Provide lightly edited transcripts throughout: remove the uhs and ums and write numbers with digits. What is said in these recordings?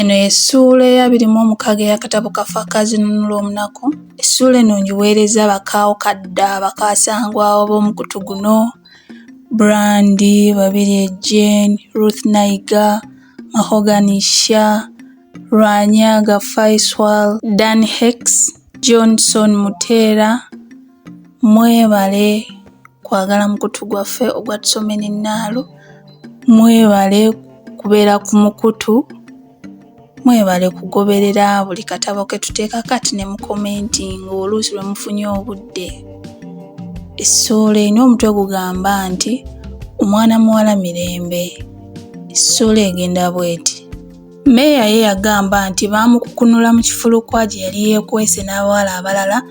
Eno essuula ya 26 y'akatabo kaffe aka ZINUNULA omunaku. Essuula eno ngiweereza bakaawo kadda bakaasangwawo b'omukutu guno: Brandi, Babirye Jane, Ruth Naiga, Mahogany Sha, Rwanyaga Faisal, Dan Hex, Johnson Mutera. Mwebale kwagala mukutu gwaffe ogwa Tusome n'ennaalo. Mwebale kubeera ku mukutu. Mwebale kugoberera buli katabo ke tuteeka kati ne mu commenting oluusi lwe mufunye obudde. Essuula eno omutwe gugamba nti Omwana Muwala Mirembe. Essuula egenda bw'eti: Mmeeya ye yagamba nti baamukukunula mu kifulukwa gye yali yeekwese n'abawala abalala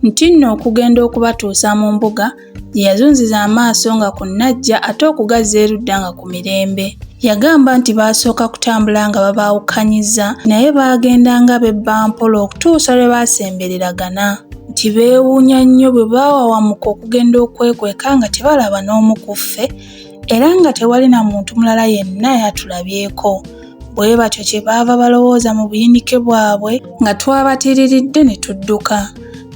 nti nno okugenda okubatuusa mu mbuga gye yazunziza amaaso nga ku Nnajja ate okugazza erudda nga ku Mirembe. Yagamba nti baasooka kutambula nga babaawukanyiza naye baagendanga bebba mpola okutuusa lwe baasembereragana, nti beewuunya nnyo bwe baawawamuka okugenda okwekweka nga tebalaba n'omu ku ffe era nga tewali na muntu mulala yenna yatulabyeko. Bwe batyo kye baava balowooza mu buyinike bwabwe nga twabatiiriridde ne tudduka.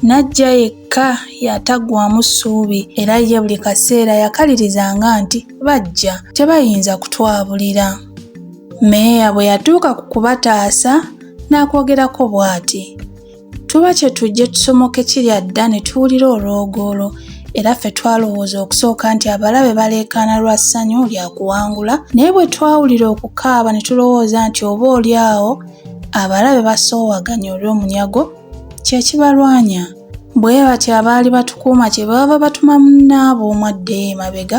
Nnajja yekka yataggwamu ssuubi era ye buli kaseera yakalirizanga nti bajja tebayinza kutwabulira. Mmeeya bwe yatuuka ku kubataasa n'akwogerako bw'ati: tuba kye tujje tusomoke kirya dda ne tuwulira olwogoolo era ffe twalowooza okusooka nti abalabe baleekaana lwa ssanyu lya kuwangula, naye bwe twawulira okukaaba ne tulowooza nti oboolyawo abalabe basoowaganye olw'omunyago kye kibalwanya. Bwe batyo abaali batukuuma kye baba batuma munnaabwe omu addeyo emabega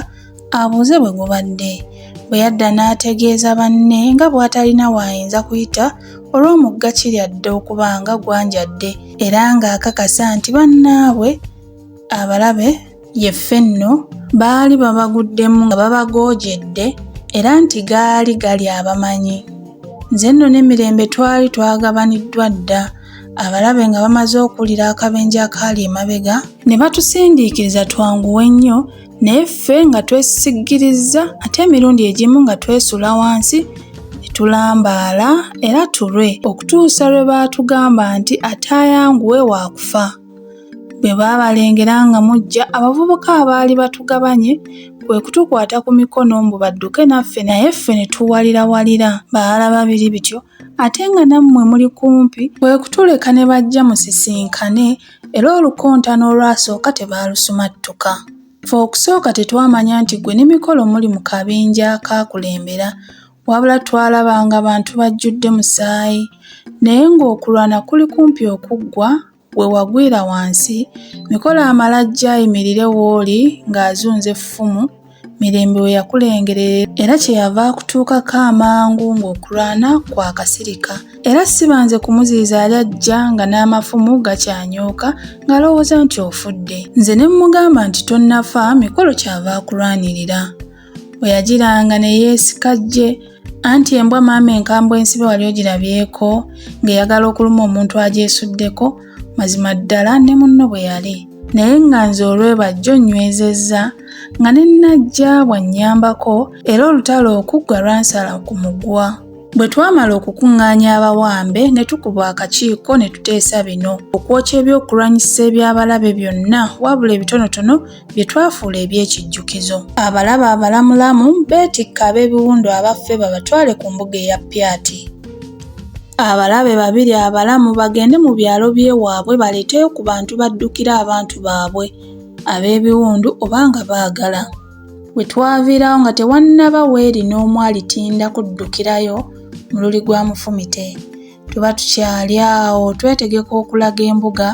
abuuze bwe gubadde. Bwe yadda n'ategeeza banne nga bw'atalina waayinza kuyita olw'omugga kirya dda okuba nga gwanjadde era ng'akakasa nti bannaabwe abalabe yeffe nno baali babaguddemu nga babagoojedde era nti gaali gali abamanyi. Nze nno ne Mirembe twali twagabaniddwa dda. Abalabe nga bamaze okuwulira akabenje akaali emabega ne batusindiikiriza twanguwe nnyo, naye ffe nga twesiggiriza ate emirundi egimu nga twesula wansi ne tulambaala era tulwe okutuusa lwe baatugamba nti ataayanguwe waakufa. Bwe baabalengera nga mujja, abavubuka abaali batugabanye kwe kutukwata ku mikono mbu badduke naffe, naye ffe ne tuwalirawalira. Baalaba biri bityo ate nga nammwe muli kumpi kwe kutuleka ne bajja musisinkane era olukontano olwasooka tebaalusumattuka. Ffe okusooka tetwamanya nti gwe n'emikolo muli mu kabinja akaakulembera, wabula twalabanga bantu bajjudde musaayi naye ng'okulwana kuli kumpi okuggwa. Bwe wagwira wansi, Mikolo amala ajja ayimirire w'oli ng'azunza effumu, Mirembe we yakulengerera era kye yava akutuukako amangu ng'okulwana kwakasirika. Era sibanze kumuziyiza yali ajja nga n'amafumu gakyanyooka ng'alowooza nti ofudde. Nze ne mmugamba nti tonnafa, Mikolo kyava akulwanirira. Bwe yagiranga ne yeesika gye, anti embwa maama enkambwe ensibe wali ogirabyeko ng'eyagala okuluma omuntu agyesuddeko. Mazima ddala ne munno bwe yali, naye nga nze olwebajjo nywezezza nga ne Nnajja bw'annyambako era olutalo okuggwa lwansala ku mugwa. Bwe twamala okukuŋŋaanya abawambe ne tukuba akakiiko ne tuteesa bino okwokya ebyokulwanyisa eby'abalabe byonna wabula ebitonotono bye twafuula eby'ekijjukizo. Abalabe abalamulamu beetikka ab'ebiwundu abaffe babatwale ku mbuga eya Pyati. Abalabe babiri abalamu bagende mu byalo by'ewaabwe baleeteyo ku bantu baddukira abantu baabwe ab'ebiwundu obanga baagala. Bwe twaviirawo nga tewannaba weeri n'omu alitinda kuddukirayo mu luli gwa Mufumite. Tuba tukyali awo twetegeka okulaga embuga,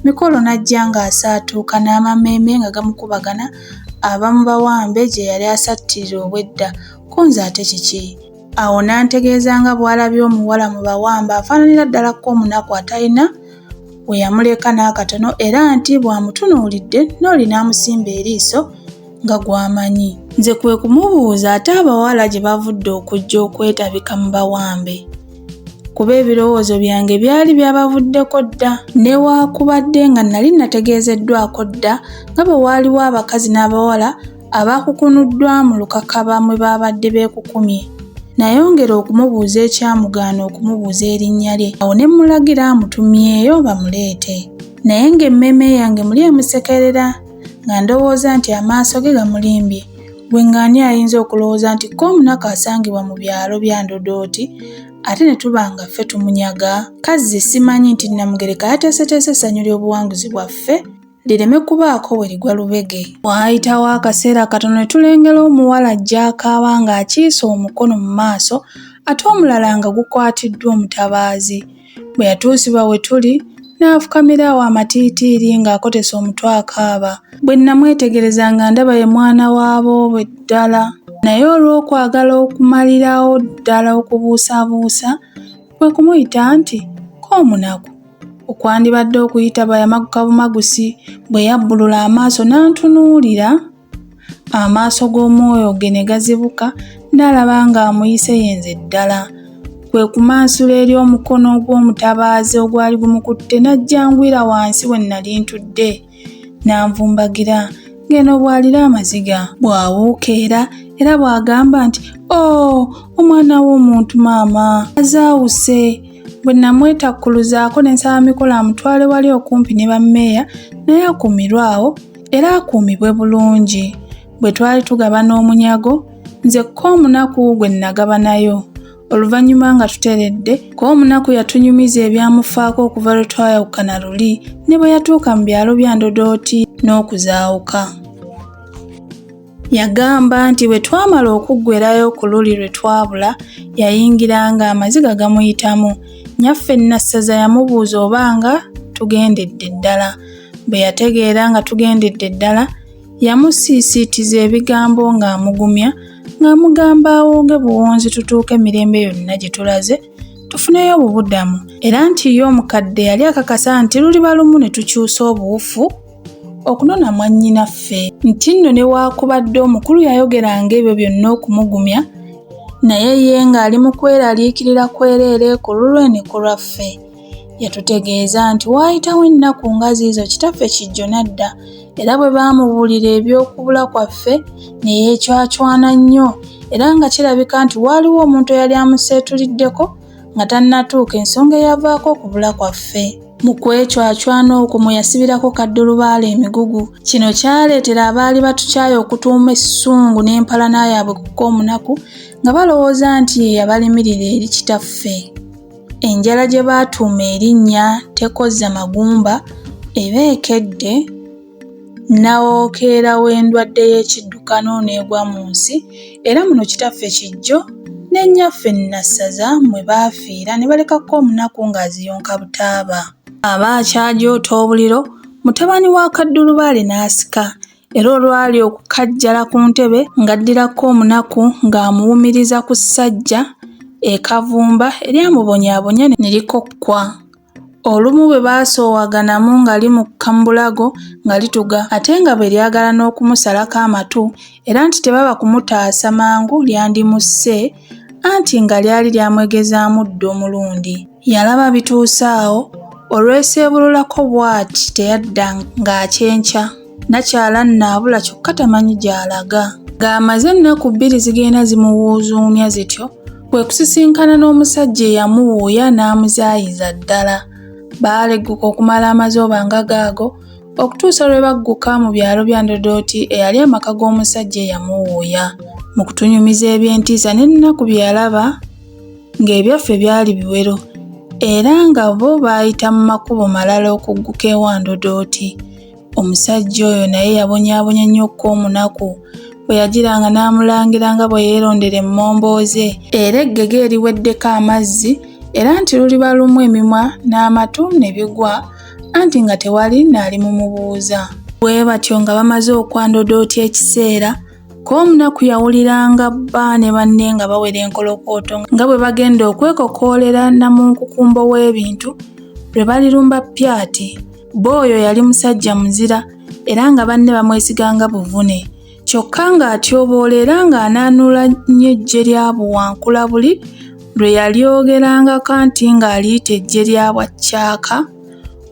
Mikolo n'ajja ng'asaatuuka n'amameeme nga gamukubagana abamu bawambe gye yali asattirira obwedda. Ko nze ate kiki? Awo n'antegeeza nga bw'alabye omuwala mu bawamba afaananira ddala ko omunaku atalina we yamuleka n'akatono era nti bw'amutunuulidde n'oli n'amusimba eriiso nga gw'amanyi. Nze kwe kumubuuza ate abawala gye bavudde okujja okwetabika mu bawambe, kuba ebirowoozo byange byali byabavuddeko dda newaakubadde nga nali nategeezeddwako dda nga bwe waaliwo abakazi n'abawala abaakukunuddwa mu lukakaba mwe baabadde beekukumye. nayongera okumubuuza ekyamugaana okumubuuza erinnya lye. Awo ne mulagira amutumyeyo bamuleete. Naye ng'emmeme yange muli emusekerera nga ndowooza nti amaaso ge gamulimbye. Bwe ng'ani ayinza okulowooza nti ko omunaku asangibwa mu byalo bya Ndodooti ate ne tuba nga ffe tumunyaga? Kazzi simanyi nti Namugereka yateeseteese essanyu ly'obuwanguzi bwaffe lireme kubaako bwe ligwa lubege. Waayitawo akaseera katono ne tulengera omuwala ajja akaaba ng'akiisa omukono mu maaso ate omulala nga gukwatiddwa omutabaazi. Bwe yatuusibwa we tuli n'afukamira awo amatiitiiri ng'akotesa omutwe akaaba. Bwe namwetegereza nga ndaba ye mwana waabo bwe ddala, naye olw'okwagala okumalirawo ddala okubuusaabuusa kwe kumuyita nti ko omunaku. Okwandibadde okuyita bayamaguka bumagusi bwe yabbulula amaaso n'antunuulira. Amaaso g'omwoyo ge ne gazibuka n'alaba ng'amuyise yenze ddala. Kwe kumansula eri omukono gw'omutabaazi ogwali gumukutte n'ajjangwira wansi we nnali ntudde n'anvumbagira ng'eno bw'alira amaziga. Bw'abuukeera era bw'agamba nti omwana w'omuntu maama azaawuse. Bwe namwetakkuluzaako ne nsaba mikolo amutwale wali okumpi ne bammeeya naye akuumirwe awo era akuumibwe bulungi. Bwe twali tugabana omunyago nze ko omunaku gwe nagabanayo. Oluvannyuma nga tuteredde ko omunaku yatunyumiza ebyamufaako okuva lwe twayawukana luli ne bwe yatuuka mu byalo bya Ndodooti n'okuzaawuka. Yagamba nti bwe twamala okuggwerayo ku luli lwe twabula yayingira nga amaziga gamuyitamu. Nnyaffe Nassaza yamubuuza obanga tugendedde ddala. Bwe yategeera nga tugendedde ddala yamusiisiitiza ebigambo ng'amugumya ng'amugamba awooge buwonzi tutuuke Mirembe yonna gye tulaze tufuneyo obubuddamu, era nti ye omukadde yali akakasa nti luliba lumu ne tukyusa obuwufu okunona mwannyinaffe. Nti nno ne waakubadde omukulu yayogeranga ebyo byonna okumugumya, naye ye ng'ali mu kweraliikirira kwereere ku lulwe ne ku lwaffe. Yatutegeeza nti waayitawo ennaku nga ziizo kitaffe Kijjo n'adda, era bwe baamubuulira eby'okubula kwaffe ne yeecwacwana nnyo, era nga kirabika nti waaliwo omuntu eyali amuseetuliddeko nga tannatuuka ensonga eyavaako okubula kwaffe. Mu kwecwacwana okwo mwe yasibirako kaddulubaala emigugu. Kino kyaleetera abaali batukyaye okutuuma essungu n'empalana yaabwe ku omunaku nga balowooza nti ye yabalimirira eri kitaffe. Enjala gye baatuuma erinnya Tekozza Magumba eba ekedde, nawookeera w'endwadde y'ekiddukano n'egwa mu nsi, era muno kitaffe Kijjo ne nnyaffe Nassaza mwe baafiira ne balekako omunaku ng'aziyonka butaaba. Aba akyajoota obuliro, mutabani wa kaddulubaale n'asika, era olwali okukajjala ku ntebe ng'addirako omunaku ng'amuwumiriza ku ssajja ekavumba eryamubonyaabonya ne likokkwa. Olumu bwe baasoowaganamu nga limukka mu bulago nga lituga ate nga bwe lyagala n'okumusalako amatu, era nti tebaba kumutaasa mangu lyandimusse, anti nga lyali lyamwegezaamu dda omulundi. Yalaba bituuse awo olweseebululako bw'ati teyadda ng'akyenkya. Nakyala nnaabula kyokka tamanyi gy'alaga. Ng'amaze ennaku 2 zigenda zimuwuuzuumya zityo, kwe kusisinkana n'omusajja eyamuwuuya n'amuzaayiza ddala. Baalegguka okumala amazooba nga gaago okutuusa lwe bagguka mu byalo bya Ndodooti eyali amaka g'omusajja eyamuwuuya. Mu kutunyumiza eby'entiisa n'ennaku bye yalaba ng'ebyaffe byali biwero, era nga bo baayita mu makubo malala okugguka ewa Ndodooti. Omusajja oyo naye yabonyaabonya nnyo omunaku, bwe yagiranga n'amulangira nga bwe yeerondera emmombooze era eggege eriweddeko amazzi, era nti luliba lumu emimwa n'amatu ne bigwa, anti nga tewali n'alimumubuuza. Bwe batyo nga bamaze okwa Ndodooti ekiseera, ko omunaku yawuliranga bba ne banne nga bawera enkolokooto nga bwe bagenda okwekokoolera namunkukumbo w'ebintu lwe balirumba pyati. Bbo oyo yali musajja muzira era nga banne bamwesiganga buvune, kyokka ng'atyoboola era ng'anaanuula nnyo eggye lya buwankula buli lwe yalyogerangako anti ng'aliyita eggye lya bwaccaaka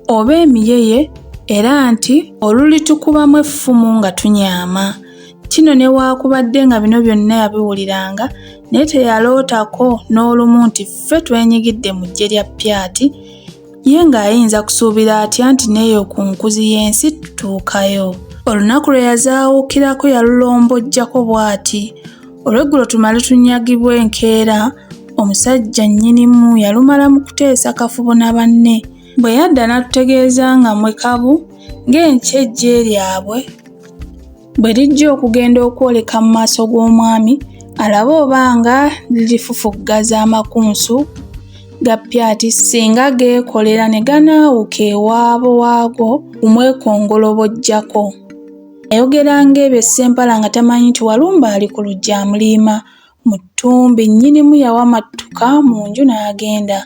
oba emiyeye, era nti olulitukubamu effumu nga tunyaama. Kino newaakubadde nga bino byonna yabiwuliranga naye teyalootako n'olumu nti ffe twenyigidde mu ggye lya Pyati, ye ng'ayinza kusuubira atya nti n'eyo ku nkuzi y'ensi tutuukayo. Olunaku lwe yazaawukirako yalulombojjako bw'ati: olw'eggulo tumale tunyagibwa enkeera, omusajja nnyinimu yalumala mu kuteesa kafubo na banne. Bwe yadda n'atutegeeza nga mwekabu ng'enkya eggye lyabwe bwe lijja okugenda okwoleka mu maaso g'omwami alabe oba nga lirifufuggaza amakunsu ga Pyati singa geekolera ne ganaawuka ewaabo waago kumwekongolobojjako. Ayogera ng'ebyo Ssempala nga tamanyi nti Walumba ali ku luggya amuliima mu ttumbi. Nnyinimu yawamattuka mu nju n'agenda.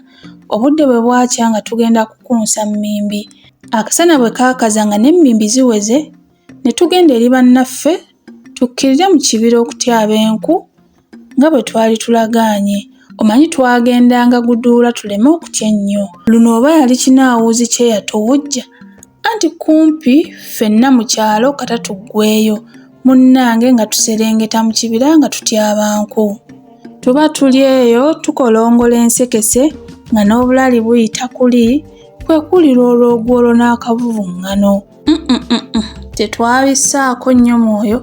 Obudde bwe bwakya nga tugenda kukunsa mmimbi. Akasana bwe kaakaza nga n'emmimbi ziweze ne tugenda eri bannaffe tukkirire mu kibira okutyaba enku nga bwe twali tulagaanye. Omanyi twagendanga guduula tuleme okutya ennyo. Luno oba yali kinaawuzi kye yatowojja anti kumpi ffenna mu kyalo kata tuggweeyo munnange nga tuserengeta mu kibira nga tutyaba nku. Tuba tuli eyo tukolongola ensekese nga n'obulali buyita kuli kwe kulira olwogwolo n'akavuvuŋŋano. Tetwabissaako nnyo mwoyo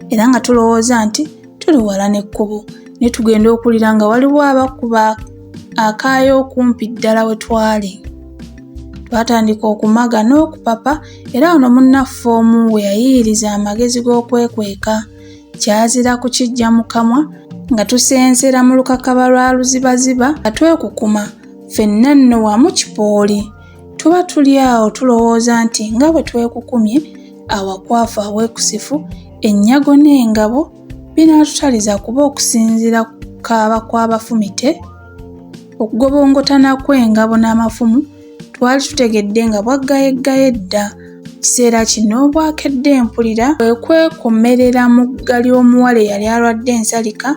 era nga tulowooza nti tuli wala n'ekkubo ne tugenda okulira nga waliwo abakuba akaayo okumpi ddala we twali. Twatandika okumaga n'okupapa era ono munnaffe omu we yayiyiriza amagezi g'okwekweka. Kyazira kukijja mu kamwa nga tusensera mu lukakaba lwa luzibaziba nga twekukuma ffenna nno wamu kipooli. Tuba tuli awo tulowooza nti nga bwe twekukumye awakwafu aweekusifu ennyago n'engabo binaatutaliza kuba okusinziira ku kukaaba kw'abafumite, okugobongotana kw'engabo n'amafumu twali tutegedde nga bwaggayeggaya edda. Kiseera kino bwakedde empulira kwe kwekomerera mu ggali omuwala eyali alwadde ensalika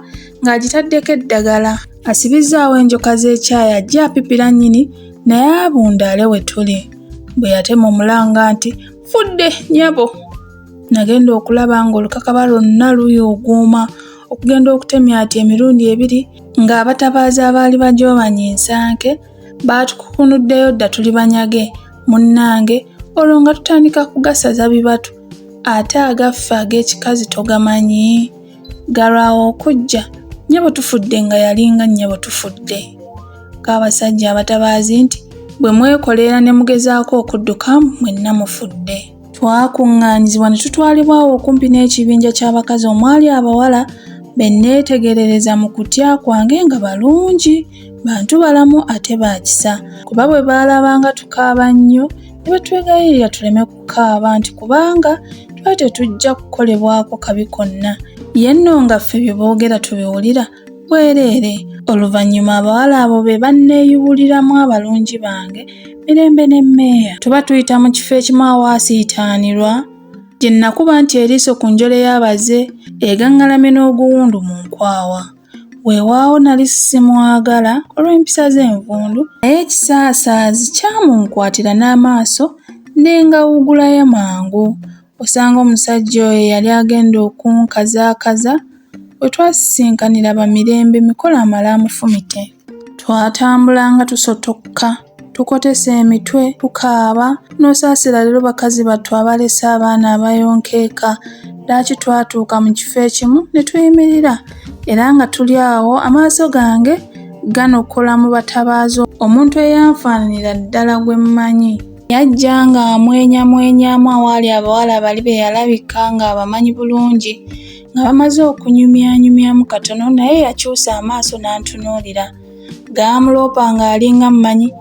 ng'agitaddeko eddagala. Asibizaawo enjoka z'ekyayi ajja apipira nnyini naye abundaale we tuli. Bwe yatema omulanga nti fudde nnyabo, nagenda okulaba ng'olukakaba lwonna luyuuguuma okugenda okutemya ati emirundi ebiri ng'abatabaazi abaali bajoobanye ensanke baatukukunuddeyo dda tuli banyage. Munnange olwo nga tutandika kugasaza bibatu ate agaffe ag'ekikazi togamanyi galwawo okujja nnyabo tufudde nga yalinga nnyabo tufudde. K'abasajja abatabaazi nti bwe mwekolera ne mugezaako okudduka mwenna mufudde. Twakuŋŋaanyizibwa ne tutwalibwawo okumpi n'ekibinja ky'abakazi omwali abawala be neetegerereza mu kutya kwange nga balungi, bantu balamu ate baakisa. Kuba bwe baalabanga tukaaba nnyo ne batwegayirira tuleme kukaaba nti kubanga twali tetujja kukolebwako kabi konna. Ye nno nga ffe bye boogera tubiwulira bwereere. Oluvannyuma abawala abo be banneeyubuliramu abalungi bange Mirembe ne Mmeeya. Tuba tuyita mu kifo ekimu awaasiitaanirwa gye nakuba nti eriiso ku njole y'abaze egaŋŋalamye n'oguwundu mu nkwawa. Weewaawo nali simwagala olw'empisa z'envundu naye ekisaasaazi kyamunkwatira n'amaaso n'engawugulayo mangu. Osanga omusajja oyo yali agenda okunkazaakaza bwe twasisinkanira ba Mirembe mikolo amala amufumite. Twatambulanga tusotokka tukotesa emitwe tukaaba n'osaasira leero bakazi battu abalese abaana abayonkeeka. Lwaki twatuuka mu kifo ekimu ne tuyimirira era nga tuli awo amaaso gange ganokola mu batabaazi omuntu eyanfaananira ddala gwe mmanyi. Yajja nga amwenyamwenyamu awaali abawala bali be yalabika nga abamanyi bulungi nga bamaze okunyumyanyumyamu katono naye yakyusa amaaso n'antunuulira. Gaamuloopa ng'alinga mmanyi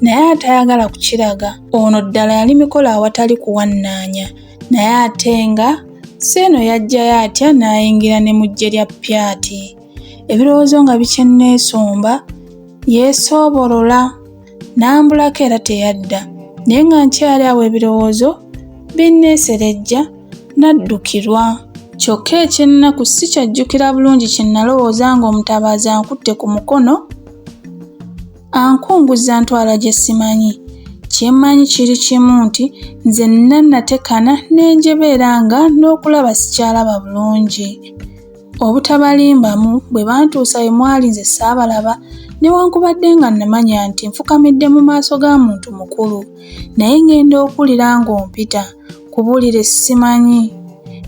naye atayagala kukiraga. Ono ddala yali mikolo awatali kuwannaanya naye ate nga seeno yajjayo atya n'ayingira ne mu ggye lya Pyati. Ebirowoozo nga bikyenneesomba yeesoobolola n'ambulako era teyadda naye nga nkyali awo ebirowoozo binneeserejja n'addukirwa. Kyokka ekyennaku si kyajjukira bulungi kye nalowooza ng'omutabaazi ankutte ku mukono ankunguza ntwala gye simanyi. Kyemmanyi kiri kimu nti nze natekana n'enjebeera nga n'okulaba sikyalaba bulungi. Obutabalimbamu bwe bantuusa we mwali nze saabalaba newankubadde nga namanya nti nfukamidde mu maaso ga muntu mukulu, naye ngenda okuwulira ng'ompita kubuulire simanyi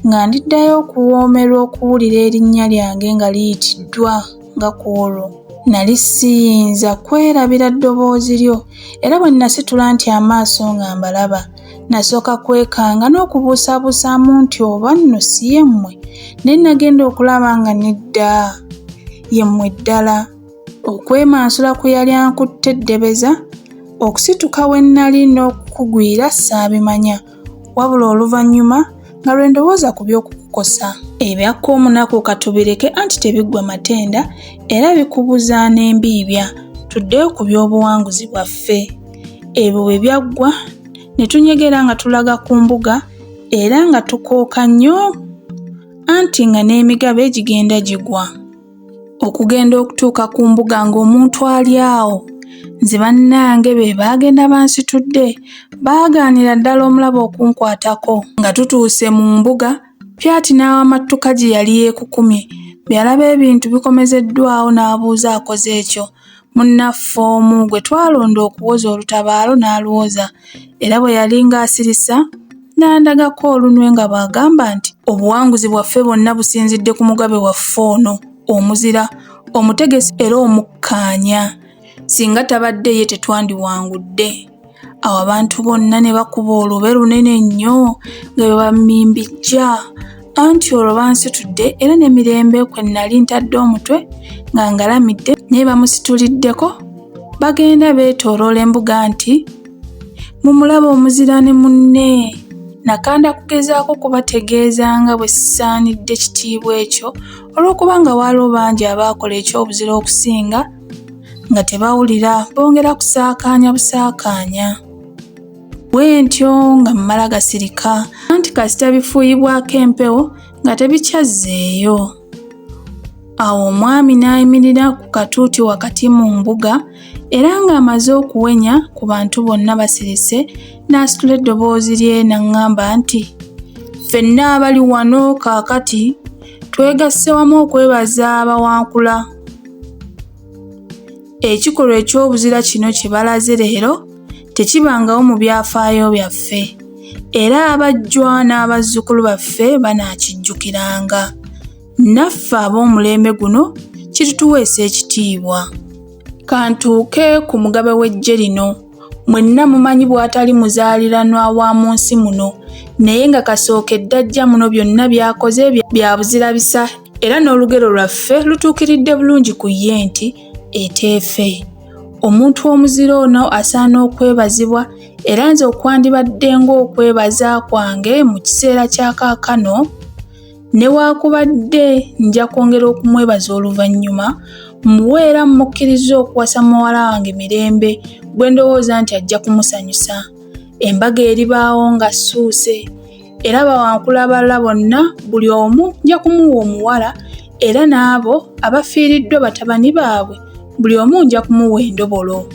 nga ndiddayo okuwoomerwa okuwulira erinnya lyange nga liyitiddwa nga ku olwo. Nali siyinza kwerabira ddoboozi lyo era bwe nasitula nti amaaso nga mbalaba nasooka kwekanga n'okubuusaabuusaamu nti oba nno si yemmwe, naye nagenda okulaba nga nedda yemmwe ddala. Okwemansula kwe yali ankutte eddebeza, okusituka we nnali n'okukugwira saabimanya, wabula oluvannyuma nga lwe ndowooza ku by'okukukosa. Ebyakka omunaku katubireke anti tebiggwa matenda era bikubuza n'embiibya. Tuddeyo ku by'obuwanguzi bwaffe. Ebyo bwe byaggwa ne tunyegera nga tulaga ku mbuga era nga tukooka nnyo anti nga n'emigabe gigenda gigwa. Okugenda okutuuka ku mbuga ng'omuntu ali awo, nze bannange be baagenda bansitudde baagaanira ddala omulaba okunkwatako. Nga tutuuse mu mbuga, Pyati n'awamattuka gye yali yeekukumye bwe yalaba ebintu bikomezeddwawo n'abuuza akoze ekyo. Munnaffe omu gwe twalonda okuwoza olutabaalo n'aluwoza era bwe yali ng'asirisa n'andagako olunwe nga bw'agamba nti obuwanguzi bwaffe bwonna businzidde ku mugabe waffe ono omuzira, omutegesi era omukkaanya. Singa tabadde ye tetwandiwangudde. Awo abantu bonna ne bakuba olube lunene nnyo nga bwe bammimbijja anti olwo bansitudde era ne Mirembe kwe nnali ntadde omutwe nga ngalamidde naye bamusituliddeko bagenda beetooloola embuga nti mumulaba omuzira ne munne. Nakanda kugezaako kubategeeza nga bwe sisaanidde kitiibwa ekyo olw'okuba nga waaliwo bangi abaakola ekyobuzira okusinga nga tebawulira, bongera kusaakaanya busaakaanya. Bwe ntyo nga mmala gasirika anti kasita bifuuyibwako empewo nga tebikyazzeeyo. Awo omwami n'ayimirira ku katuuti wakati mu mbuga era ng'amaze okuwenya ku bantu bonna basirise n'asitula eddoboozi lye n'aŋŋamba nti ffenna abali wano kaakati twegasse wamu okwebaza abawankula. Ekikolwa eky'obuzira kino kye balaze leero tekibangawo mu byafaayo byaffe era abajjwa n'abazzukulu baffe banaakijjukiranga. Naffe ab'omulembe guno kirituweesa ekitiibwa. Kantuuke ku mugabe w'eggye lino. Mwenna mumanyi bw'atali muzaaliranwa wa mu nsi muno naye nga kasookedde ajja muno byonna by'akoze bya buzira bisa era n'olugero lwaffe lutuukiridde bulungi ku ye nti eteefe. Omuntu omuzira ono asaana okwebazibwa era nze okwandibadde ng'okwebaza kwange mu kiseera kya kaakano newaakubadde nja kwongera okumwebaza oluvannyuma muweera mmukkiriza okuwasa muwala wange Mirembe gwe ndowooza nti ajja kumusanyusa. Embaga eribaawo nga ssuuse era bawankula abalala bonna buli omu nja kumuwa omuwala era n'abo abafiiriddwa batabani baabwe buli omu nja kumuwa endobolo.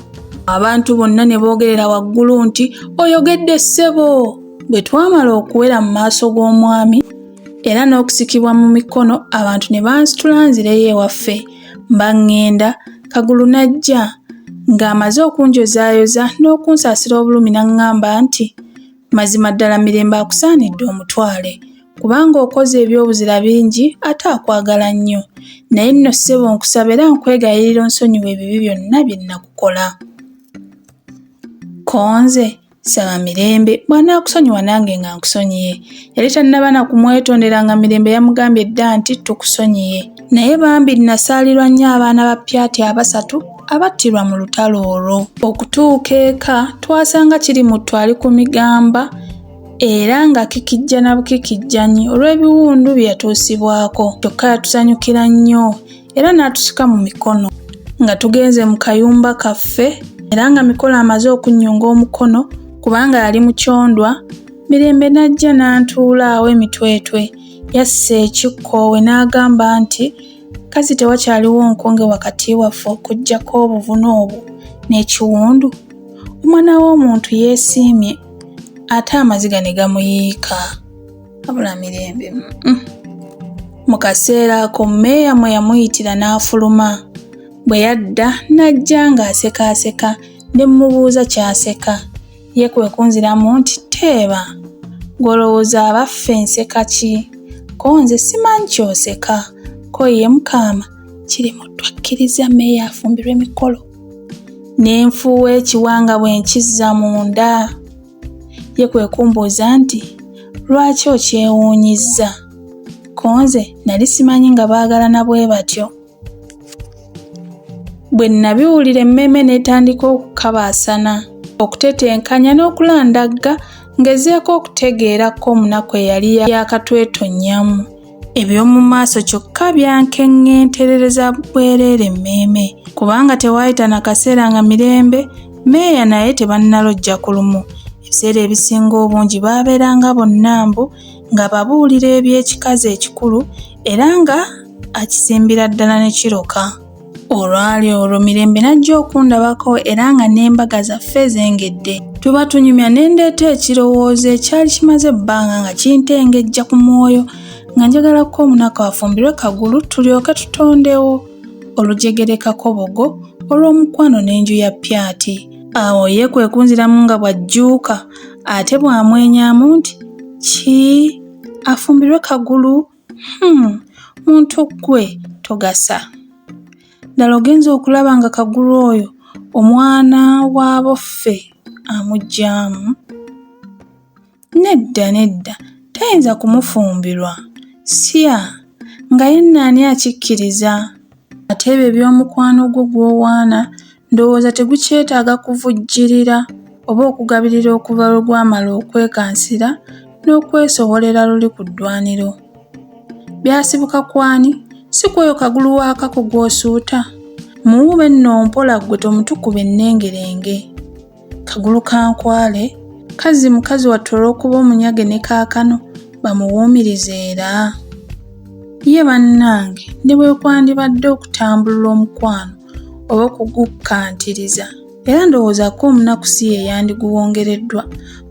Abantu bonna ne boogerera waggulu nti oyogedde ssebo. Bwe twamala okuwera mu maaso g'omwami era n'okusikibwa mu mikono, abantu ne bansitula nzireyo ewaffe mbaŋŋenda. Kagulu n'ajja ng'amaze okunjozaayoza n'okunsaasira obulumi n'aŋŋamba nti mazima ddala Mirembe akusaanidde omutwale kubanga okoze ebyobuzira bingi ate akwagala nnyo, naye nno ssebo nkusaba era nkwegayirira onsonyiwe ebibi byonna bye nakukola. Konze saba Mirembe bw'anaakusonyiwa nange nga nkusonyiye. Yali tannaba na kumwetondera nga Mirembe yamugambye dda nti tukusonyiye, naye bambi nasaalirwa nnyo abaana ba Pyati abasatu abattirwa mu lutalo olwo. Okutuuka eka twasanga kiri mu twali ku migamba era nga kikijja na bukikijjanyi olw'ebiwundu bye yatuusibwako. Kyokka yatusanyukira nnyo era n'atusika mu mikono nga tugenze mu kayumba kaffe era nga Mikolo amaze okunnyunga omukono kubanga yali mukyondwa. Mirembe n'ajja n'antuula awo emitwetwe, yassa ekikkoowe n'agamba nti kazi tewakyaliwo nkonge wakati waffe okuggyako obuvune obwo n'ekiwundu. Omwana w'omuntu yeesiimye ate amaziga ne gamuyiika. Wabula Mirembe mu kaseera ako mmeeya mwe yamuyitira n'afuluma. Bwe yadda n'ajja ng'asekaaseka ne mmubuuza ky'aseka. Ye kwe kunziramu nti teeba, gw'olowooza abaffe nseka ki? Ko nze simanyi ky'oseka. Ko ye Mukama kirimu twakkiriza mmeeya afumbirwe emikolo. Ne nfuuwa ekiwanga bwe nkizza munda. Ye kwe kumbuuza nti lwaki okyewuunyizza? Ko nze nali simanyi nga baagalana bwe batyo. Bwe nabiwulira emmeeme n'etandika okukabaasana, okutetenkanya n'okulandagga ngezeeko okutegeerako omunaku eyali yakatwetonnyamu. Eby'omu maaso kyokka byankeŋŋenterereza bwereere emmeeme, kubanga tewaayita na kaseera nga Mirembe mmeeya naye tebannalojja ku lumu. Ebiseera ebisinga obungi baabeeranga bonna mbu nga babuulira eby'ekikazi ekikulu era nga akisimbira ddala ne kiroka. Olwali olwo Mirembe n'ajja okundabako era nga n'embaga zaffe zengedde. Tuba tunyumya ne ndeeta ekirowoozo ekyali kimaze ebbanga nga kintengejja ku mwoyo nga njagala ko omunaku afumbirwe Kagulu tulyoke tutondewo olujegere Kakobogo olw'omukwano n'enju ya Pyati. Awo ye kwe kunziramu nga bw'ajjuuka ate bw'amwenyaamu nti ki afumbirwe Kagulu? Muntu ggwe togasa. Ddala ogenza okulaba nga Kagulu oyo omwana w'aboffe amuggyaamu? Nedda, tayinza kumufumbirwa. Sya nga yenna ani akikkiriza? Ate ebyo eby'omukwano gwo gw'owaana ndowooza tegukyetaaga kuvujjirira oba okugabirira okuva lwe gwamala okwekansira n'okwesobolera luli ku ddwaniro. Byasibuka kwani? Si kweyo Kagulu wa Kako gw'osuuta? Muwube nno mpola ggwe tomutukube ennengerenge. Kagulu kankwale, Kazzi mukazi wattu olw'okuba omunyage ne kaakano bamuwuumirize era. Ye bannange ne bwe kwandibadde okutambulula omukwano oba okugukkantiriza era ndowooza ko omunaku si ye yandiguwongereddwa.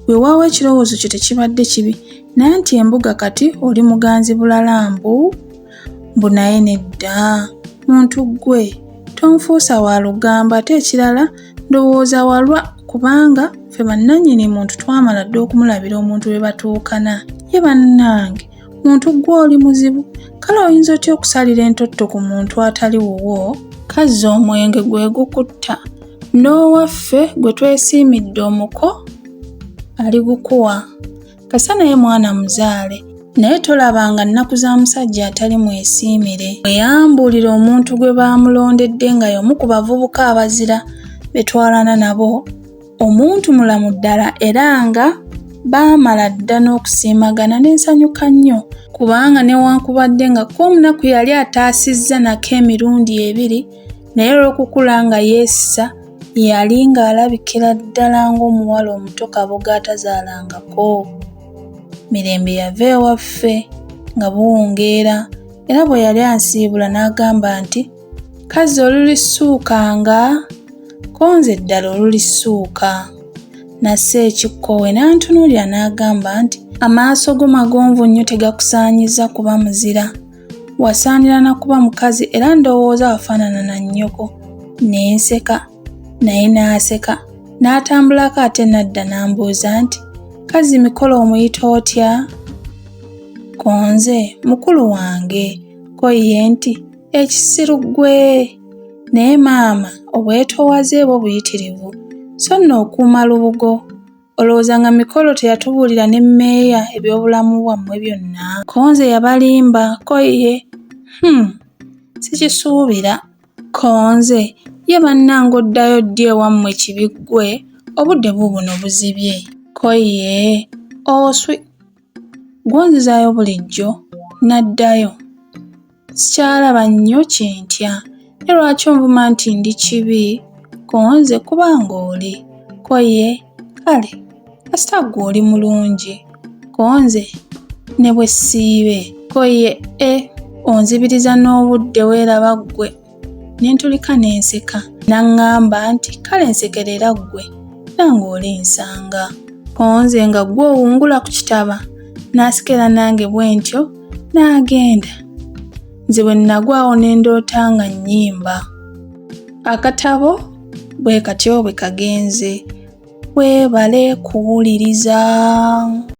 Weewaawo ekirowoozo kyo tekibadde kibi naye nti embuga kati oli muganzi bulala mbu naye nedda. Muntu ggwe tonfuusa wa lugamba ate ekirala ndowooza walwa kubanga ffe bannannyini muntu twamala dda okumulabira omuntu we batuukana. Ye bannange muntu ggwe oli muzibu. Kale oyinza otya okusalira entotto ku muntu atali wuwo? Kazzi omwenge gwe gukutta. N'owaffe gwe twesiimidde omuko aligukuwa. Kasa naye mwana muzaale naye tolabanga nnaku za musajja atali mwesiimire. Bwe yambuulira omuntu gwe baamulondedde nga y'omu ku bavubuka abazira betwalana nabo, omuntu mulamu ddala era nga baamala dda n'okusiimagana n'ensanyuka nnyo kubanga newankubadde nga ko omunaku yali ataasizza nako emirundi ebiri naye olw'okukula nga yeesisa yali ng'alabikira ddala ng'omuwala omuto kaboga atazaalangako. Mirembe yava ewaffe nga buwungeera era bwe yali ansiibula n'agamba nti Kazzi olulisuukanga? Ko nze ddala olulisuuka. Nasse ekikkowe n'antunuulira n'agamba nti amaaso go magonvu nnyo tegakusaanyiza kuba muzira. Wasaanira na kuba mukazi era ndowooza wafaanana na nnyoko. Ne nseka naye n'aseka n'atambulako ate n'adda n'ambuuza nti Kazzi mikolo omuyita otya? Ko nze mukulu wange. Ko ye nti ekisiru ggwe. Naye maama obwetoowaze bwo buyitirivu so nno okuuma lubugo. Olowooza nga mikolo teyatubuulira ne mmeeya eby'obulamu bwammwe byonna? Ko nze yabalimba. Ko ye sikisuubira. Ko nze ye bannange oddayo ddi ewammwe kibi ggwe obudde buubuno buzibye. Ko ye oswi gw'onzizaayo bulijjo. Naddayo sikyalaba nnyo kyentya ne lwaki onvuma nti ndi kibi? Ko nze kubanga oli. Ko ye kale kasita ggwe oli mulungi. Ko nze ne bwe siibe. Ko ye onzibiriza n'obudde weeraba ggwe. Ne ntulika ne nseka n'aŋŋamba nti kale nsekerera ggwe nange olinsanga. Konze nga gwe owungula ku kitaba, n'asikera nange bwe ntyo n'agenda. Nze bwe nagwawo ne ndoota nga nnyimba. Akatabo bwe katyo bwe kagenze. Weebale kuwuliriza.